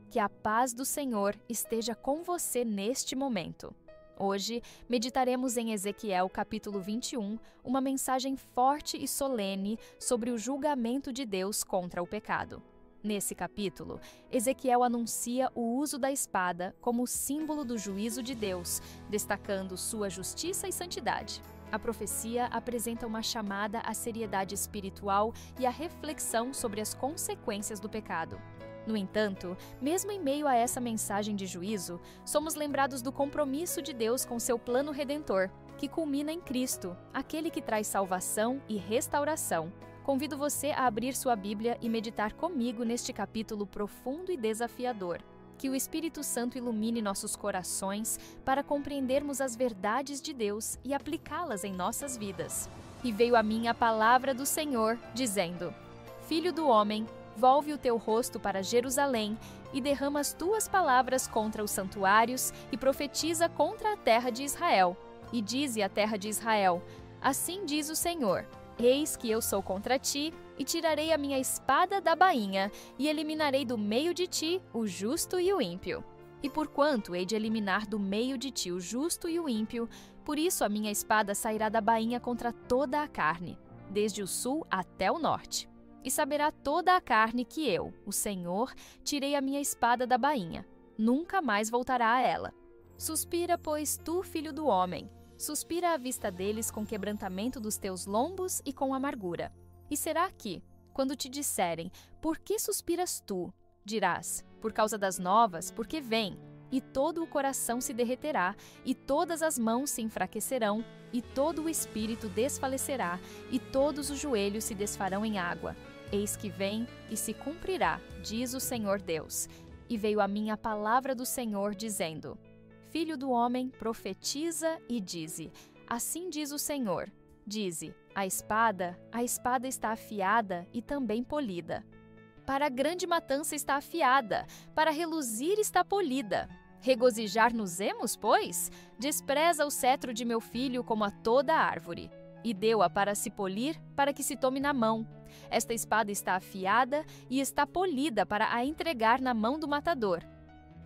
Que a paz do Senhor esteja com você neste momento. Hoje, meditaremos em Ezequiel capítulo 21, uma mensagem forte e solene sobre o julgamento de Deus contra o pecado. Nesse capítulo, Ezequiel anuncia o uso da espada como símbolo do juízo de Deus, destacando sua justiça e santidade. A profecia apresenta uma chamada à seriedade espiritual e à reflexão sobre as consequências do pecado. No entanto, mesmo em meio a essa mensagem de juízo, somos lembrados do compromisso de Deus com seu plano redentor, que culmina em Cristo, aquele que traz salvação e restauração. Convido você a abrir sua Bíblia e meditar comigo neste capítulo profundo e desafiador. Que o Espírito Santo ilumine nossos corações para compreendermos as verdades de Deus e aplicá-las em nossas vidas. E veio a mim a palavra do Senhor, dizendo: Filho do homem, volve o teu rosto para Jerusalém e derrama as tuas palavras contra os santuários e profetiza contra a terra de Israel. E dize à terra de Israel: Assim diz o Senhor: Eis que eu sou contra ti, e tirarei a minha espada da bainha, e eliminarei do meio de ti o justo e o ímpio. E porquanto hei de eliminar do meio de ti o justo e o ímpio, por isso a minha espada sairá da bainha contra toda a carne, desde o sul até o norte. E saberá toda a carne que eu, o Senhor, tirei a minha espada da bainha. Nunca mais voltará a ela. Suspira, pois, tu, filho do homem. Suspira à vista deles com quebrantamento dos teus lombos e com amargura. E será que, quando te disserem, por que suspiras tu? Dirás, por causa das novas, porque vem. E todo o coração se derreterá, e todas as mãos se enfraquecerão, e todo o espírito desfalecerá, e todos os joelhos se desfarão em água. Eis que vem e se cumprirá, diz o Senhor Deus. E veio a mim a palavra do Senhor, dizendo: Filho do homem, profetiza e dize: Assim diz o Senhor. Dize: a espada está afiada e também polida. Para a grande matança está afiada, para reluzir está polida. Regozijar-nos-emos, pois? Despreza o cetro de meu filho como a toda árvore. E deu-a para se polir, para que se tome na mão. Esta espada está afiada e está polida para a entregar na mão do matador.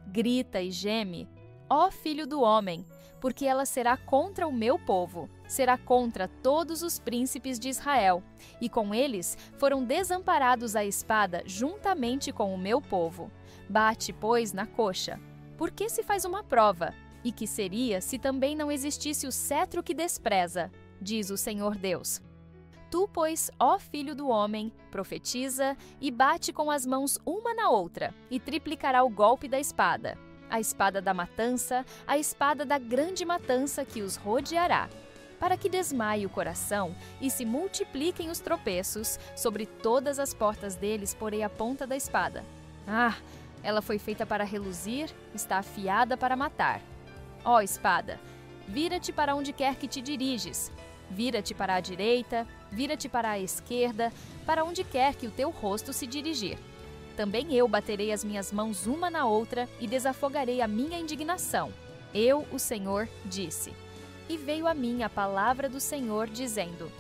Grita e geme: Ó filho do homem, porque ela será contra o meu povo, será contra todos os príncipes de Israel, e com eles foram desamparados a espada juntamente com o meu povo. Bate, pois, na coxa. Por que se faz uma prova? E que seria se também não existisse o cetro que despreza? Diz o Senhor Deus. Tu, pois, ó filho do homem, profetiza e bate com as mãos uma na outra, e triplicará o golpe da espada. A espada da matança, a espada da grande matança que os rodeará. Para que desmaie o coração e se multipliquem os tropeços, sobre todas as portas deles porei a ponta da espada. Ah, ela foi feita para reluzir, está afiada para matar. Ó espada, vira-te para onde quer que te diriges. Vira-te para a direita, vira-te para a esquerda, para onde quer que o teu rosto se dirigir. Também eu baterei as minhas mãos uma na outra e desafogarei a minha indignação. Eu, o Senhor, disse. E veio a mim a palavra do Senhor, dizendo: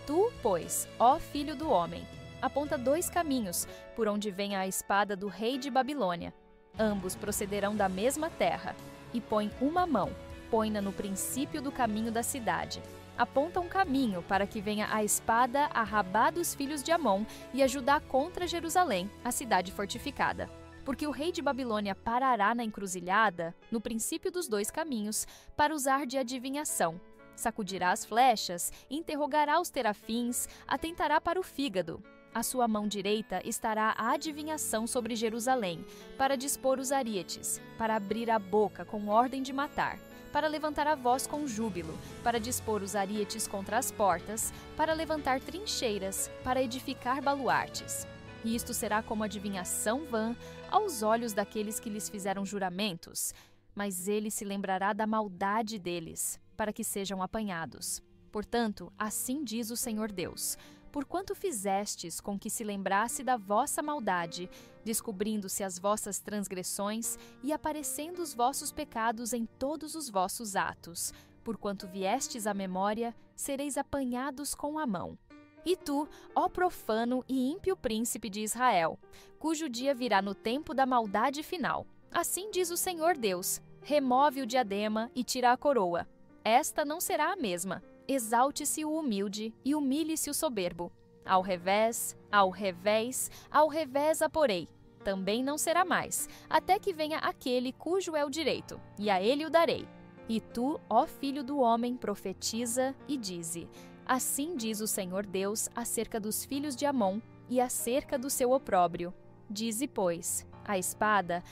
Tu, pois, ó filho do homem, aponta 2 caminhos, por onde vem a espada do rei de Babilônia. Ambos procederão da mesma terra. E põe uma mão, põe-na no princípio do caminho da cidade. Aponta um caminho para que venha a espada a Rabá dos filhos de Amon e a Judá contra Jerusalém, a cidade fortificada. Porque o rei de Babilônia parará na encruzilhada, no princípio dos 2 caminhos, para usar de adivinhação. Sacudirá as flechas, interrogará os terafins, atentará para o fígado. A sua mão direita estará a adivinhação sobre Jerusalém, para dispor os arietes, para abrir a boca com ordem de matar, para levantar a voz com júbilo, para dispor os arietes contra as portas, para levantar trincheiras, para edificar baluartes. E isto será como adivinhação vã aos olhos daqueles que lhes fizeram juramentos, mas ele se lembrará da maldade deles, para que sejam apanhados. Portanto, assim diz o Senhor Deus: porquanto fizestes com que se lembrasse da vossa maldade, descobrindo-se as vossas transgressões e aparecendo os vossos pecados em todos os vossos atos, porquanto viestes à memória, sereis apanhados com a mão. E tu, ó profano e ímpio príncipe de Israel, cujo dia virá no tempo da maldade final. Assim diz o Senhor Deus: remove o diadema e tira a coroa. Esta não será a mesma. Exalte-se o humilde e humilhe-se o soberbo. Ao revés, ao revés, ao revés a porei. Também não será mais, até que venha aquele cujo é o direito, e a ele o darei. E tu, ó filho do homem, profetiza e dize: assim diz o Senhor Deus acerca dos filhos de Amon e acerca do seu opróbrio. Dize, pois, a espada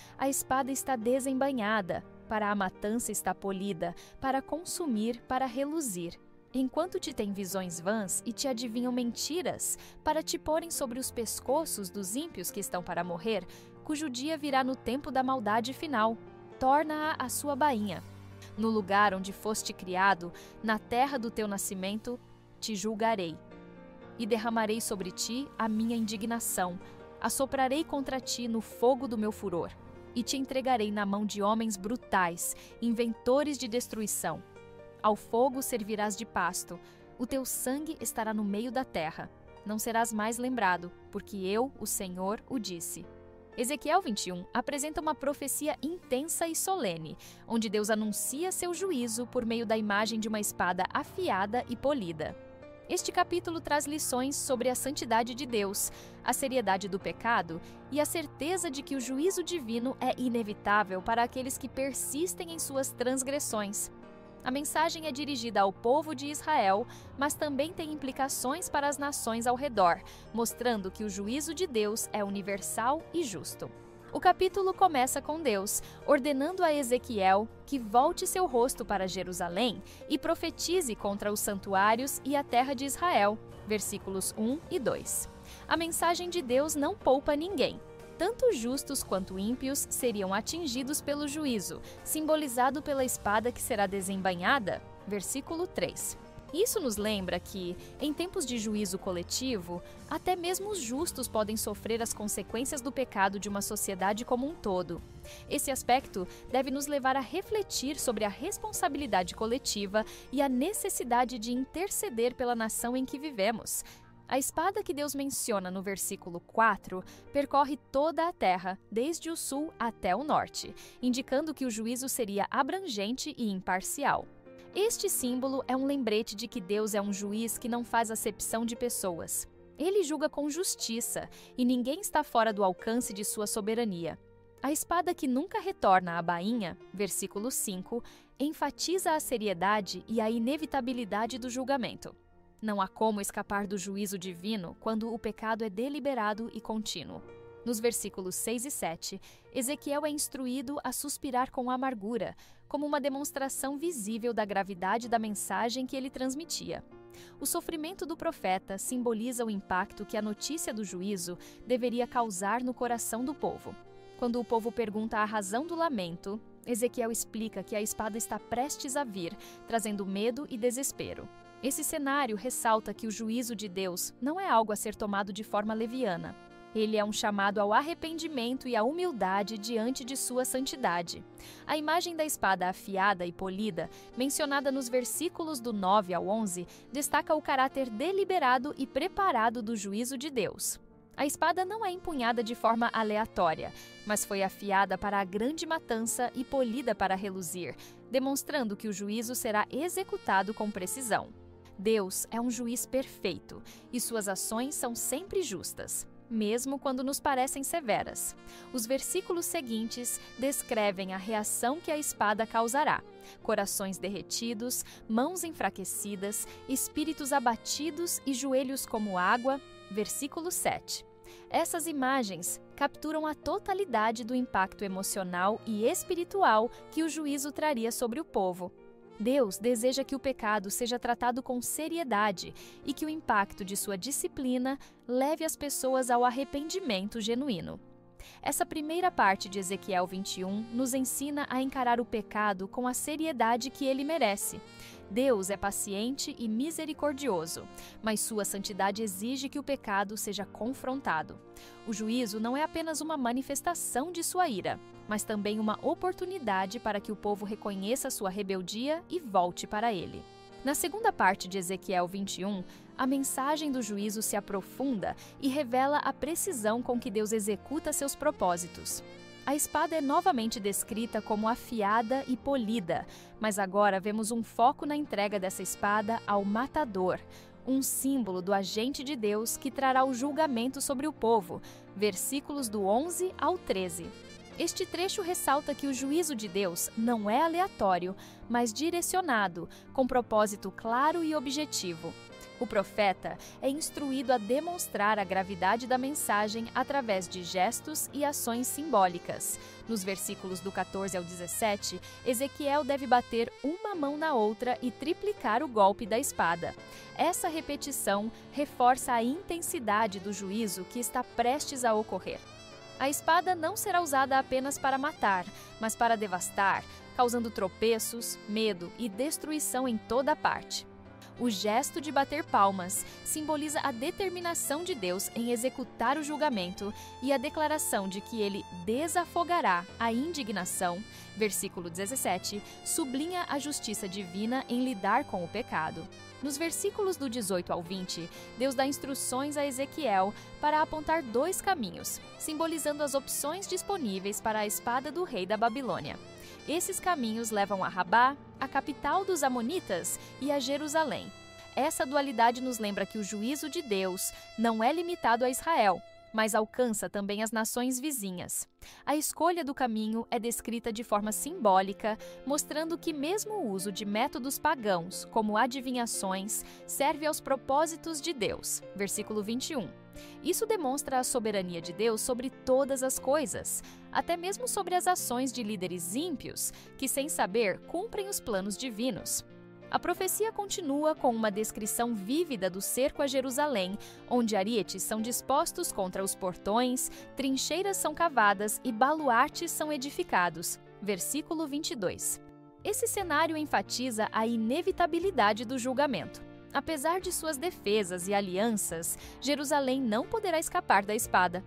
está desembainhada, para a matança está polida, para consumir, para reluzir. Enquanto te têm visões vãs e te adivinham mentiras, para te porem sobre os pescoços dos ímpios que estão para morrer, cujo dia virá no tempo da maldade final. Torna-a a sua bainha. No lugar onde foste criado, na terra do teu nascimento, te julgarei. E derramarei sobre ti a minha indignação, assoprarei contra ti no fogo do meu furor, e te entregarei na mão de homens brutais, inventores de destruição. Ao fogo servirás de pasto, o teu sangue estará no meio da terra. Não serás mais lembrado, porque eu, o Senhor, o disse. Ezequiel 21 apresenta uma profecia intensa e solene, onde Deus anuncia seu juízo por meio da imagem de uma espada afiada e polida. Este capítulo traz lições sobre a santidade de Deus, a seriedade do pecado e a certeza de que o juízo divino é inevitável para aqueles que persistem em suas transgressões. A mensagem é dirigida ao povo de Israel, mas também tem implicações para as nações ao redor, mostrando que o juízo de Deus é universal e justo. O capítulo começa com Deus ordenando a Ezequiel que volte seu rosto para Jerusalém e profetize contra os santuários e a terra de Israel, versículos 1 e 2. A mensagem de Deus não poupa ninguém. Tanto justos quanto ímpios seriam atingidos pelo juízo, simbolizado pela espada que será desembainhada, versículo 3. Isso nos lembra que, em tempos de juízo coletivo, até mesmo os justos podem sofrer as consequências do pecado de uma sociedade como um todo. Esse aspecto deve nos levar a refletir sobre a responsabilidade coletiva e a necessidade de interceder pela nação em que vivemos. A espada que Deus menciona no versículo 4 percorre toda a terra, desde o sul até o norte, indicando que o juízo seria abrangente e imparcial. Este símbolo é um lembrete de que Deus é um juiz que não faz acepção de pessoas. Ele julga com justiça e ninguém está fora do alcance de sua soberania. A espada que nunca retorna à bainha, versículo 5, enfatiza a seriedade e a inevitabilidade do julgamento. Não há como escapar do juízo divino quando o pecado é deliberado e contínuo. Nos versículos 6 e 7, Ezequiel é instruído a suspirar com amargura, como uma demonstração visível da gravidade da mensagem que ele transmitia. O sofrimento do profeta simboliza o impacto que a notícia do juízo deveria causar no coração do povo. Quando o povo pergunta a razão do lamento, Ezequiel explica que a espada está prestes a vir, trazendo medo e desespero. Esse cenário ressalta que o juízo de Deus não é algo a ser tomado de forma leviana. Ele é um chamado ao arrependimento e à humildade diante de sua santidade. A imagem da espada afiada e polida, mencionada nos versículos do 9 ao 11, destaca o caráter deliberado e preparado do juízo de Deus. A espada não é empunhada de forma aleatória, mas foi afiada para a grande matança e polida para reluzir, demonstrando que o juízo será executado com precisão. Deus é um juiz perfeito e suas ações são sempre justas, mesmo quando nos parecem severas. Os versículos seguintes descrevem a reação que a espada causará: corações derretidos, mãos enfraquecidas, espíritos abatidos e joelhos como água. Versículo 7. Essas imagens capturam a totalidade do impacto emocional e espiritual que o juízo traria sobre o povo. Deus deseja que o pecado seja tratado com seriedade e que o impacto de sua disciplina leve as pessoas ao arrependimento genuíno. Essa primeira parte de Ezequiel 21 nos ensina a encarar o pecado com a seriedade que ele merece. Deus é paciente e misericordioso, mas sua santidade exige que o pecado seja confrontado. O juízo não é apenas uma manifestação de sua ira, mas também uma oportunidade para que o povo reconheça sua rebeldia e volte para ele. Na segunda parte de Ezequiel 21, a mensagem do juízo se aprofunda e revela a precisão com que Deus executa seus propósitos. A espada é novamente descrita como afiada e polida, mas agora vemos um foco na entrega dessa espada ao matador, um símbolo do agente de Deus que trará o julgamento sobre o povo, versículos do 11 ao 13. Este trecho ressalta que o juízo de Deus não é aleatório, mas direcionado, com propósito claro e objetivo. O profeta é instruído a demonstrar a gravidade da mensagem através de gestos e ações simbólicas. Nos versículos do 14 ao 17, Ezequiel deve bater uma mão na outra e triplicar o golpe da espada. Essa repetição reforça a intensidade do juízo que está prestes a ocorrer. A espada não será usada apenas para matar, mas para devastar, causando tropeços, medo e destruição em toda parte. O gesto de bater palmas simboliza a determinação de Deus em executar o julgamento e a declaração de que ele desafogará a indignação, versículo 17, sublinha a justiça divina em lidar com o pecado. Nos versículos do 18 ao 20, Deus dá instruções a Ezequiel para apontar 2 caminhos, simbolizando as opções disponíveis para a espada do rei da Babilônia. Esses caminhos levam a Rabá, a capital dos Amonitas, e a Jerusalém. Essa dualidade nos lembra que o juízo de Deus não é limitado a Israel, mas alcança também as nações vizinhas. A escolha do caminho é descrita de forma simbólica, mostrando que mesmo o uso de métodos pagãos, como adivinhações, serve aos propósitos de Deus. Versículo 21. Isso demonstra a soberania de Deus sobre todas as coisas, até mesmo sobre as ações de líderes ímpios, que sem saber cumprem os planos divinos. A profecia continua com uma descrição vívida do cerco a Jerusalém, onde arietes são dispostos contra os portões, trincheiras são cavadas e baluartes são edificados. Versículo 22. Esse cenário enfatiza a inevitabilidade do julgamento. Apesar de suas defesas e alianças, Jerusalém não poderá escapar da espada.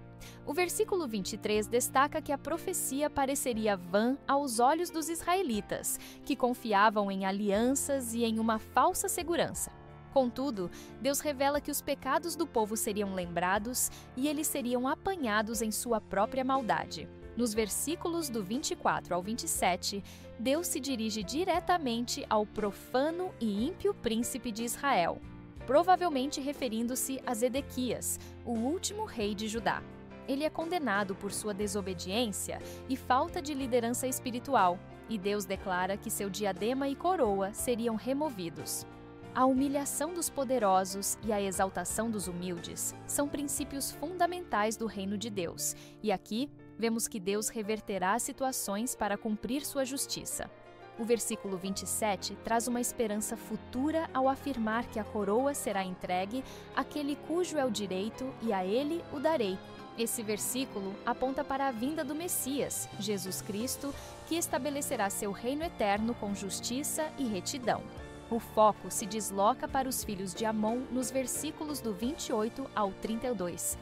O versículo 23 destaca que a profecia pareceria vã aos olhos dos israelitas, que confiavam em alianças e em uma falsa segurança. Contudo, Deus revela que os pecados do povo seriam lembrados e eles seriam apanhados em sua própria maldade. Nos versículos do 24 ao 27, Deus se dirige diretamente ao profano e ímpio príncipe de Israel, provavelmente referindo-se a Zedequias, o último rei de Judá. Ele é condenado por sua desobediência e falta de liderança espiritual, e Deus declara que seu diadema e coroa seriam removidos. A humilhação dos poderosos e a exaltação dos humildes são princípios fundamentais do reino de Deus, e aqui vemos que Deus reverterá as situações para cumprir sua justiça. O versículo 27 traz uma esperança futura ao afirmar que a coroa será entregue àquele cujo é o direito e a ele o darei. Esse versículo aponta para a vinda do Messias, Jesus Cristo, que estabelecerá seu reino eterno com justiça e retidão. O foco se desloca para os filhos de Amon nos versículos do 28 ao 32.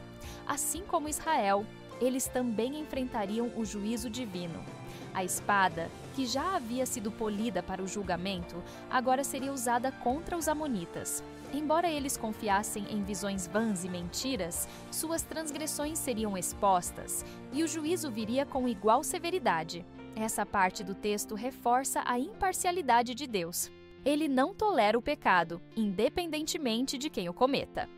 Assim como Israel, eles também enfrentariam o juízo divino. A espada, que já havia sido polida para o julgamento, agora seria usada contra os amonitas. Embora eles confiassem em visões vãs e mentiras, suas transgressões seriam expostas e o juízo viria com igual severidade. Essa parte do texto reforça a imparcialidade de Deus. Ele não tolera o pecado, independentemente de quem o cometa.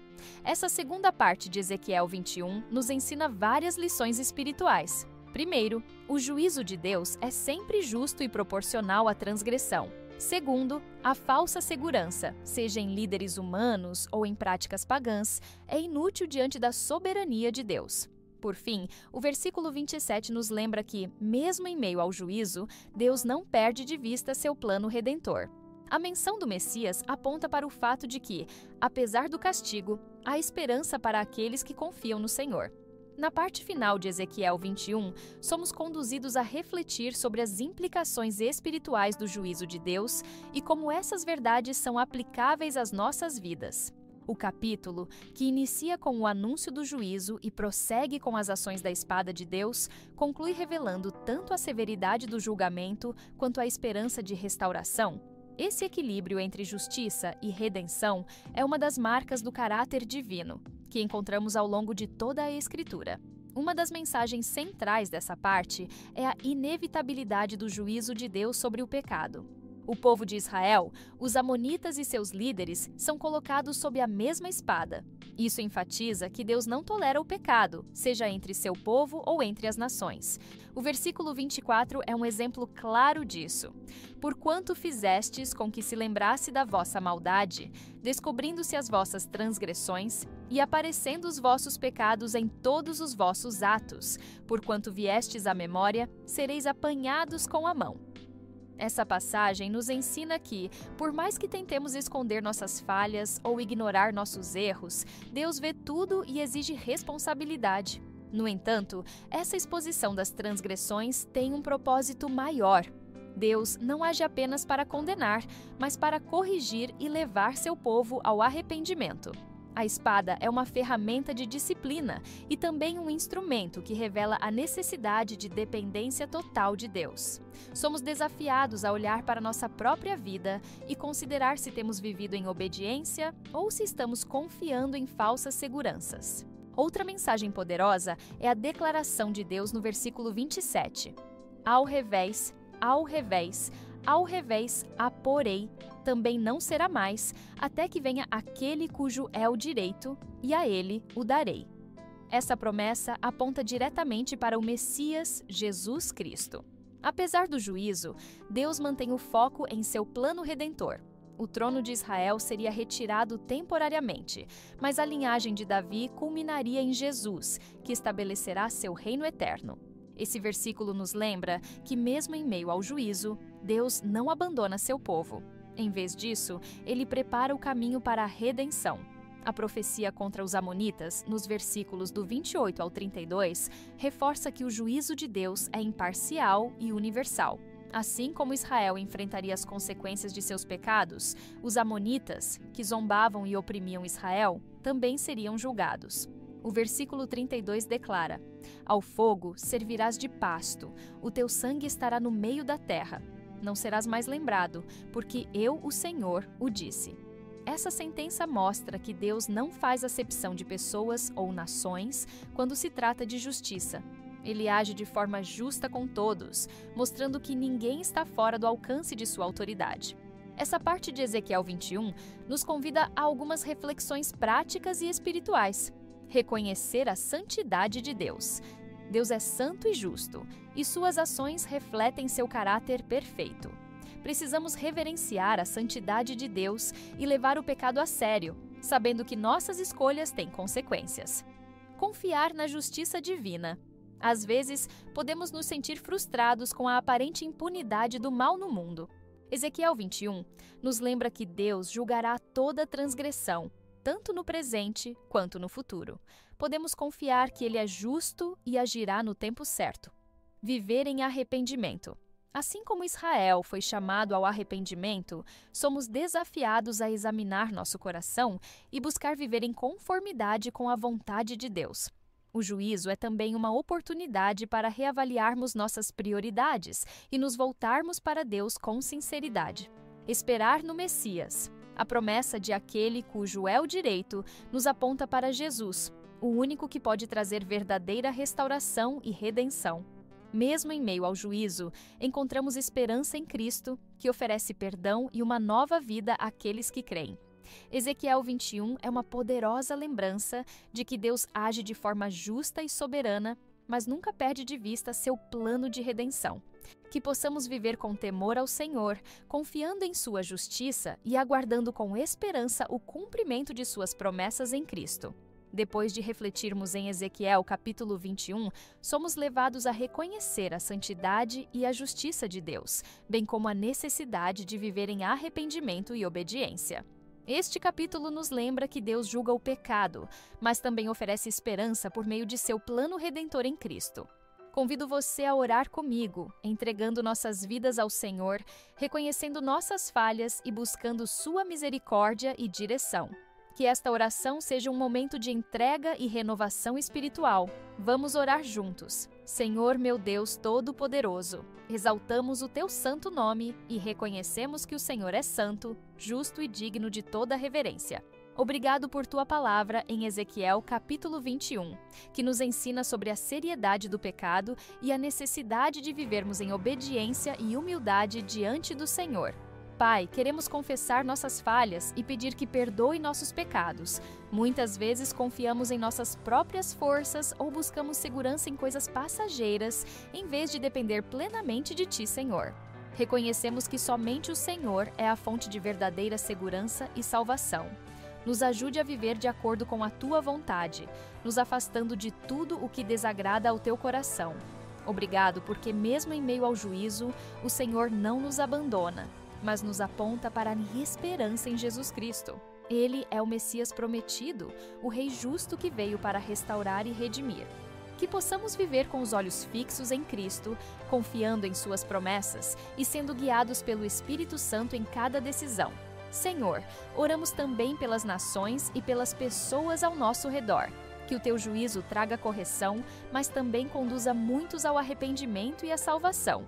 Essa segunda parte de Ezequiel 21 nos ensina várias lições espirituais. Primeiro, o juízo de Deus é sempre justo e proporcional à transgressão. Segundo, a falsa segurança, seja em líderes humanos ou em práticas pagãs, é inútil diante da soberania de Deus. Por fim, o versículo 27 nos lembra que, mesmo em meio ao juízo, Deus não perde de vista seu plano redentor. A menção do Messias aponta para o fato de que, apesar do castigo, há esperança para aqueles que confiam no Senhor. Na parte final de Ezequiel 21, somos conduzidos a refletir sobre as implicações espirituais do juízo de Deus e como essas verdades são aplicáveis às nossas vidas. O capítulo, que inicia com o anúncio do juízo e prossegue com as ações da espada de Deus, conclui revelando tanto a severidade do julgamento quanto a esperança de restauração. Esse equilíbrio entre justiça e redenção é uma das marcas do caráter divino, que encontramos ao longo de toda a Escritura. Uma das mensagens centrais dessa parte é a inevitabilidade do juízo de Deus sobre o pecado. O povo de Israel, os amonitas e seus líderes são colocados sob a mesma espada. Isso enfatiza que Deus não tolera o pecado, seja entre seu povo ou entre as nações. O versículo 24 é um exemplo claro disso. Porquanto fizestes com que se lembrasse da vossa maldade, descobrindo-se as vossas transgressões, e aparecendo os vossos pecados em todos os vossos atos, porquanto viestes à memória, sereis apanhados com a mão. Essa passagem nos ensina que, por mais que tentemos esconder nossas falhas ou ignorar nossos erros, Deus vê tudo e exige responsabilidade. No entanto, essa exposição das transgressões tem um propósito maior. Deus não age apenas para condenar, mas para corrigir e levar seu povo ao arrependimento. A espada é uma ferramenta de disciplina e também um instrumento que revela a necessidade de dependência total de Deus. Somos desafiados a olhar para nossa própria vida e considerar se temos vivido em obediência ou se estamos confiando em falsas seguranças. Outra mensagem poderosa é a declaração de Deus no versículo 27. Ao revés, a porei, também não será mais, até que venha aquele cujo é o direito, e a ele o darei. Essa promessa aponta diretamente para o Messias, Jesus Cristo. Apesar do juízo, Deus mantém o foco em seu plano redentor. O trono de Israel seria retirado temporariamente, mas a linhagem de Davi culminaria em Jesus, que estabelecerá seu reino eterno. Esse versículo nos lembra que, mesmo em meio ao juízo, Deus não abandona seu povo. Em vez disso, ele prepara o caminho para a redenção. A profecia contra os amonitas, nos versículos do 28 ao 32, reforça que o juízo de Deus é imparcial e universal. Assim como Israel enfrentaria as consequências de seus pecados, os amonitas, que zombavam e oprimiam Israel, também seriam julgados. O versículo 32 declara: Ao fogo servirás de pasto, o teu sangue estará no meio da terra. Não serás mais lembrado, porque eu, o Senhor, o disse. Essa sentença mostra que Deus não faz acepção de pessoas ou nações quando se trata de justiça. Ele age de forma justa com todos, mostrando que ninguém está fora do alcance de sua autoridade. Essa parte de Ezequiel 21 nos convida a algumas reflexões práticas e espirituais. Reconhecer a santidade de Deus. Deus é santo e justo, e suas ações refletem seu caráter perfeito. Precisamos reverenciar a santidade de Deus e levar o pecado a sério, sabendo que nossas escolhas têm consequências. Confiar na justiça divina. Às vezes, podemos nos sentir frustrados com a aparente impunidade do mal no mundo. Ezequiel 21 nos lembra que Deus julgará toda transgressão, tanto no presente quanto no futuro. Podemos confiar que Ele é justo e agirá no tempo certo. Viver em arrependimento. Assim como Israel foi chamado ao arrependimento, somos desafiados a examinar nosso coração e buscar viver em conformidade com a vontade de Deus. O juízo é também uma oportunidade para reavaliarmos nossas prioridades e nos voltarmos para Deus com sinceridade. Esperar no Messias. A promessa de aquele cujo é o direito nos aponta para Jesus, o único que pode trazer verdadeira restauração e redenção. Mesmo em meio ao juízo, encontramos esperança em Cristo, que oferece perdão e uma nova vida àqueles que creem. Ezequiel 21 é uma poderosa lembrança de que Deus age de forma justa e soberana, mas nunca perde de vista seu plano de redenção. Que possamos viver com temor ao Senhor, confiando em sua justiça e aguardando com esperança o cumprimento de suas promessas em Cristo. Depois de refletirmos em Ezequiel capítulo 21, somos levados a reconhecer a santidade e a justiça de Deus, bem como a necessidade de viver em arrependimento e obediência. Este capítulo nos lembra que Deus julga o pecado, mas também oferece esperança por meio de seu plano redentor em Cristo. Convido você a orar comigo, entregando nossas vidas ao Senhor, reconhecendo nossas falhas e buscando sua misericórdia e direção. Que esta oração seja um momento de entrega e renovação espiritual. Vamos orar juntos. Senhor meu Deus Todo-Poderoso, exaltamos o Teu santo nome e reconhecemos que o Senhor é santo, justo e digno de toda reverência. Obrigado por Tua palavra em Ezequiel capítulo 21, que nos ensina sobre a seriedade do pecado e a necessidade de vivermos em obediência e humildade diante do Senhor. Pai, queremos confessar nossas falhas e pedir que perdoe nossos pecados. Muitas vezes confiamos em nossas próprias forças ou buscamos segurança em coisas passageiras, em vez de depender plenamente de Ti, Senhor. Reconhecemos que somente o Senhor é a fonte de verdadeira segurança e salvação. Nos ajude a viver de acordo com a Tua vontade, nos afastando de tudo o que desagrada ao Teu coração. Obrigado porque mesmo em meio ao juízo, o Senhor não nos abandona, mas nos aponta para a esperança em Jesus Cristo. Ele é o Messias prometido, o Rei justo que veio para restaurar e redimir. Que possamos viver com os olhos fixos em Cristo, confiando em Suas promessas e sendo guiados pelo Espírito Santo em cada decisão. Senhor, oramos também pelas nações e pelas pessoas ao nosso redor. Que o Teu juízo traga correção, mas também conduza muitos ao arrependimento e à salvação.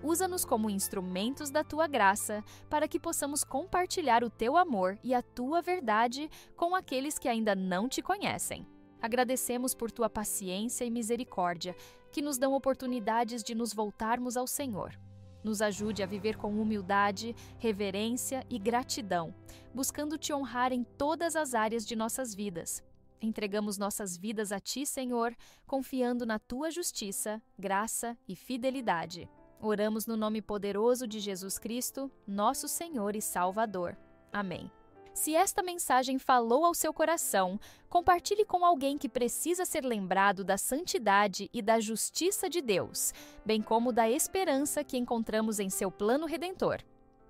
Usa-nos como instrumentos da Tua graça, para que possamos compartilhar o Teu amor e a Tua verdade com aqueles que ainda não Te conhecem. Agradecemos por Tua paciência e misericórdia, que nos dão oportunidades de nos voltarmos ao Senhor. Nos ajude a viver com humildade, reverência e gratidão, buscando Te honrar em todas as áreas de nossas vidas. Entregamos nossas vidas a Ti, Senhor, confiando na Tua justiça, graça e fidelidade. Oramos no nome poderoso de Jesus Cristo, nosso Senhor e Salvador. Amém. Se esta mensagem falou ao seu coração, compartilhe com alguém que precisa ser lembrado da santidade e da justiça de Deus, bem como da esperança que encontramos em seu plano redentor.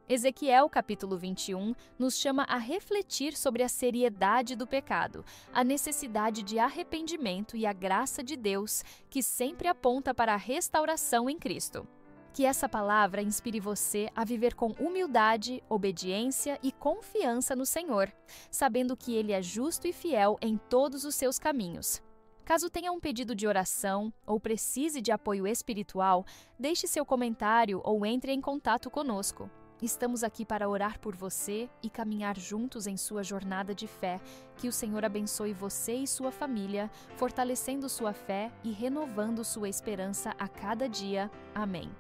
Ezequiel capítulo 21 nos chama a refletir sobre a seriedade do pecado, a necessidade de arrependimento e a graça de Deus, que sempre aponta para a restauração em Cristo. Que essa palavra inspire você a viver com humildade, obediência e confiança no Senhor, sabendo que Ele é justo e fiel em todos os seus caminhos. Caso tenha um pedido de oração ou precise de apoio espiritual, deixe seu comentário ou entre em contato conosco. Estamos aqui para orar por você e caminhar juntos em sua jornada de fé. Que o Senhor abençoe você e sua família, fortalecendo sua fé e renovando sua esperança a cada dia. Amém.